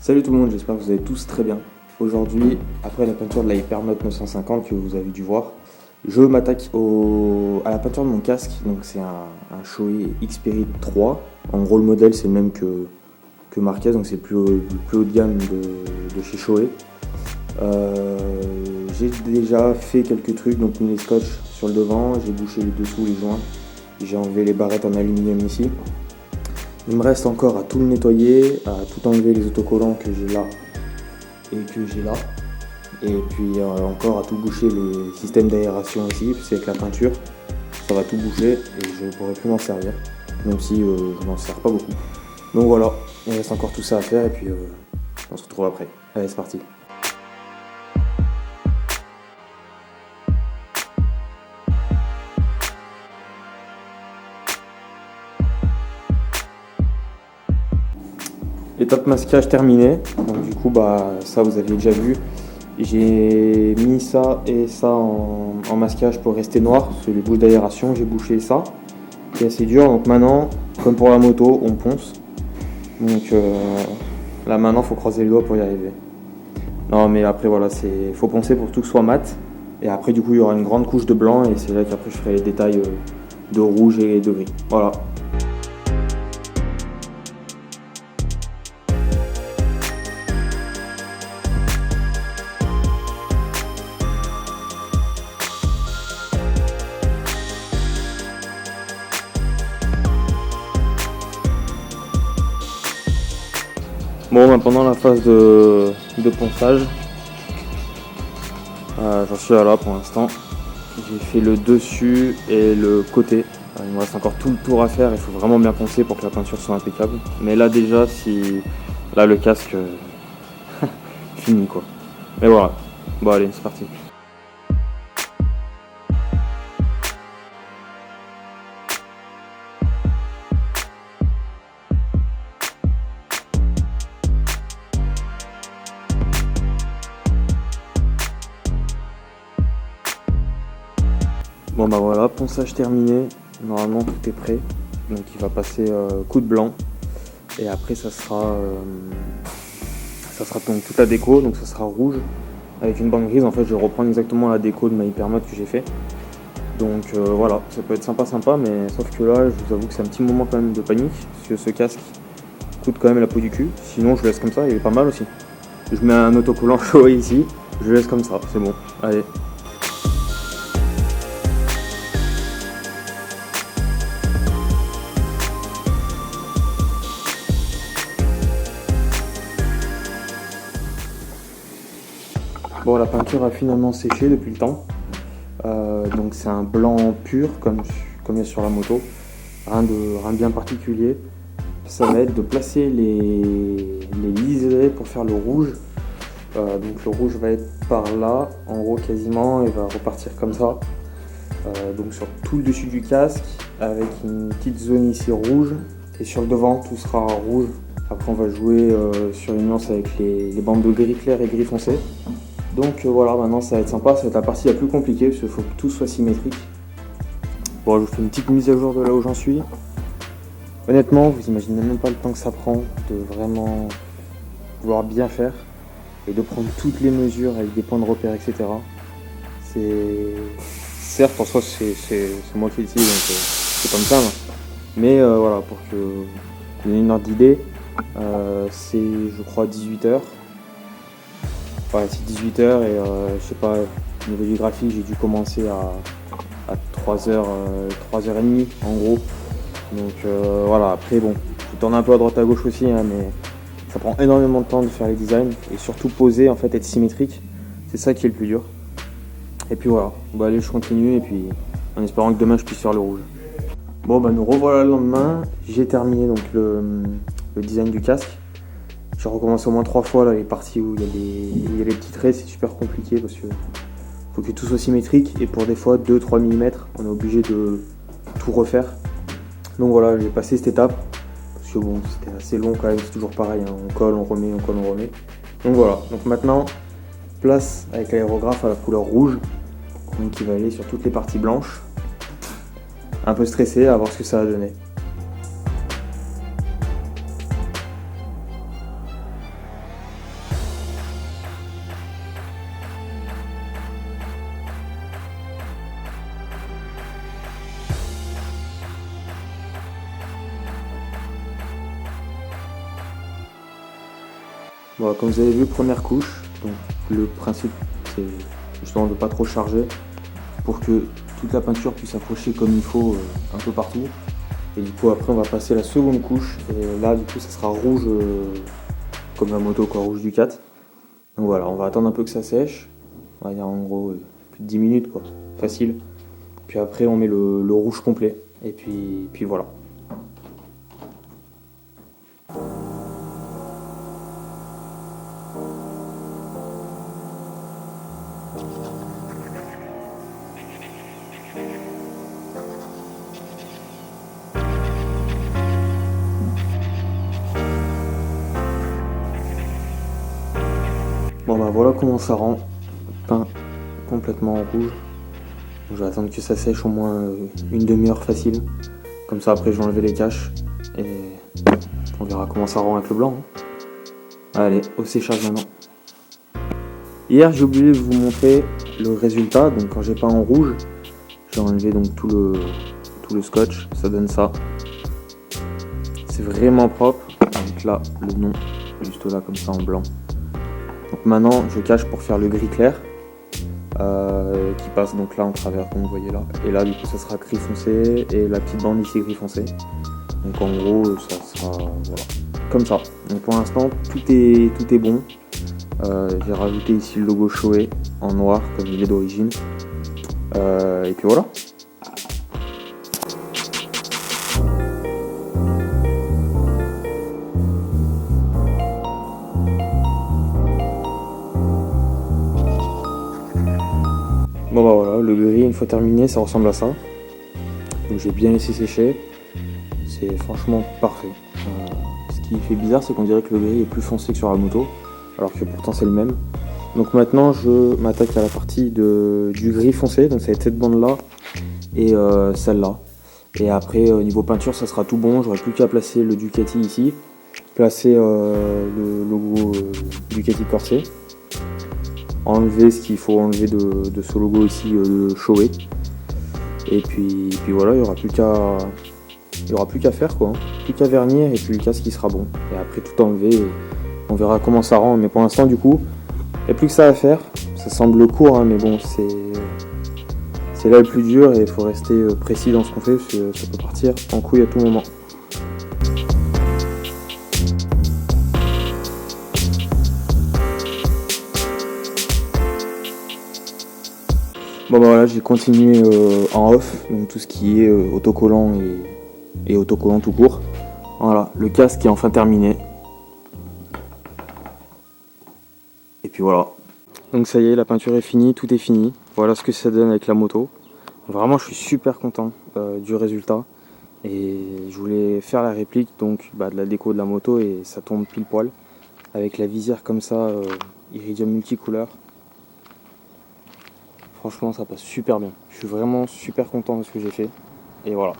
Salut tout le monde, j'espère que vous allez tous très bien. Aujourd'hui, après la peinture de la Hypernote 950 que vous avez dû voir, je m'attaque à la peinture de mon casque. Donc c'est un Shoei Xperia 3. En gros le modèle c'est le même que Marquez, donc c'est le plus haut de gamme de chez Shoei. J'ai déjà fait quelques trucs, donc mis les scotch sur le devant, j'ai bouché les dessous, les joints, j'ai enlevé les barrettes en aluminium ici. Il me reste encore à tout le nettoyer, à tout enlever les autocollants que j'ai là et que j'ai là. Et puis encore à tout boucher les systèmes d'aération ici, parce qu'avec la peinture, ça va tout boucher et je ne pourrai plus m'en servir, même si je n'en sers pas beaucoup. Donc voilà, il reste encore tout ça à faire et puis on se retrouve après. Allez, c'est parti. Étape masquage terminée, donc du coup ça vous aviez déjà vu. J'ai mis ça et ça en masquage pour rester noir, parce que les bouches d'aération, j'ai bouché ça, c'est assez dur. Donc maintenant, comme pour la moto, on ponce. Donc là maintenant, faut croiser les doigts pour y arriver. Non mais après voilà, faut poncer pour que tout soit mat. Et après du coup, il y aura une grande couche de blanc et c'est là qu'après je ferai les détails de rouge et de gris. Voilà. Bon, pendant la phase de ponçage, j'en suis là pour l'instant. J'ai fait le dessus et le côté. Il me reste encore tout le tour à faire, il faut vraiment bien poncer pour que la peinture soit impeccable. Mais là déjà, là le casque, fini quoi. Mais voilà, bon allez, c'est parti. Bon voilà, ponçage terminé, normalement tout est prêt, donc il va passer coup de blanc et après ça sera donc toute la déco, donc ça sera rouge avec une bande grise. En fait je vais reprendre exactement la déco de ma Hypernote que j'ai fait, donc voilà, ça peut être sympa, mais sauf que là je vous avoue que c'est un petit moment quand même de panique, parce que ce casque coûte quand même la peau du cul, sinon je le laisse comme ça, il est pas mal aussi. Je mets un autocollant chaud ici, je le laisse comme ça, c'est bon, allez. Bon, la peinture a finalement séché depuis le temps, donc c'est un blanc pur comme il y a sur la moto, rien de bien particulier. Ça va être de placer les liserés pour faire le rouge. Donc le rouge va être par là, en gros quasiment, et va repartir comme ça. Donc sur tout le dessus du casque, avec une petite zone ici rouge, et sur le devant tout sera rouge. Après on va jouer sur une nuance avec les bandes de gris clair et gris foncé. Donc voilà, maintenant ça va être sympa, ça va être la partie la plus compliquée parce qu'il faut que tout soit symétrique. Bon, je vous fais une petite mise à jour de là où j'en suis. Honnêtement, vous imaginez même pas le temps que ça prend de vraiment vouloir bien faire et de prendre toutes les mesures avec des points de repère, etc. Certes, en soi, c'est moi qui l'utilise, donc c'est pas me plaindre. Mais voilà, pour que vous ayez une ordre d'idée, c'est je crois 18h. Ouais, c'est 18h et je sais pas, au niveau du graphique, j'ai dû commencer à 3h, 3h30 en gros. Donc voilà, après bon, je tourne un peu à droite à gauche aussi, hein, mais ça prend énormément de temps de faire les designs et surtout poser, en fait, être symétrique, c'est ça qui est le plus dur. Et puis voilà, bon allez, je continue et puis en espérant que demain je puisse faire le rouge. Bon nous revoilà le lendemain, j'ai terminé donc le design du casque. J'ai recommencé au moins 3 fois là, les parties où il y a les petits traits, c'est super compliqué parce que faut que tout soit symétrique et pour des fois 2-3 mm, on est obligé de tout refaire. Donc voilà, j'ai passé cette étape parce que bon, c'était assez long quand même, c'est toujours pareil, hein, on colle, on remet. Donc voilà, donc maintenant, place avec l'aérographe à la couleur rouge, donc qui va aller sur toutes les parties blanches. Un peu stressé à voir ce que ça va donner. Bon, comme vous avez vu, première couche, donc le principe c'est justement de ne pas trop charger pour que toute la peinture puisse accrocher comme il faut un peu partout. Et du coup après on va passer la seconde couche et là du coup ça sera rouge comme la moto quoi, rouge Ducat. Donc voilà, on va attendre un peu que ça sèche. On va dire en gros plus de 10 minutes quoi, facile. Puis après on met le rouge complet et puis voilà. Bon bah voilà comment ça rend, peint complètement en rouge. Donc, je vais attendre que ça sèche au moins une demi-heure facile. Comme ça après je vais enlever les caches et on verra comment ça rend avec le blanc. Allez, au séchage maintenant. Hier j'ai oublié de vous montrer le résultat, donc quand j'ai peint en rouge, j'ai enlevé donc tout le scotch, ça donne ça. C'est vraiment propre, avec là le nom, juste là comme ça en blanc. Donc maintenant je cache pour faire le gris clair, qui passe donc là en travers comme vous voyez là. Et là du coup ça sera gris foncé et la petite bande ici gris foncé. Donc en gros ça sera voilà, comme ça. Donc pour l'instant tout est bon. J'ai rajouté ici le logo Shoei en noir comme il est d'origine. Et puis voilà. Bon bah voilà, le gris une fois terminé ça ressemble à ça. Donc j'ai bien laissé sécher. C'est franchement parfait. Ce qui fait bizarre c'est qu'on dirait que le gris est plus foncé que sur la moto, alors que pourtant c'est le même. Donc maintenant je m'attaque à la partie du gris foncé, donc ça va être cette bande là et celle-là. Et après au niveau peinture ça sera tout bon, j'aurai plus qu'à placer le Ducati ici, placer le logo Ducati Corset, enlever ce qu'il faut enlever de ce logo ici de Shoei. Et puis voilà, il n'y aura plus qu'à faire quoi, hein. Plus qu'à vernir et puis le casque qui sera bon. Et après tout enlever et on verra comment ça rend. Mais pour l'instant du coup, il n'y a plus que ça à faire. Ça semble court hein, mais bon c'est là le plus dur et il faut rester précis dans ce qu'on fait parce que ça peut partir en couille à tout moment. Bon bah voilà, j'ai continué en off, donc tout ce qui est autocollant et autocollant tout court. Voilà, le casque est enfin terminé. Et puis voilà. Donc ça y est, la peinture est finie, tout est fini. Voilà ce que ça donne avec la moto. Vraiment, je suis super content du résultat. Et je voulais faire la réplique donc de la déco de la moto et ça tombe pile poil. Avec la visière comme ça, iridium multicouleur. Franchement, ça passe super bien. Je suis vraiment super content de ce que j'ai fait. Et voilà.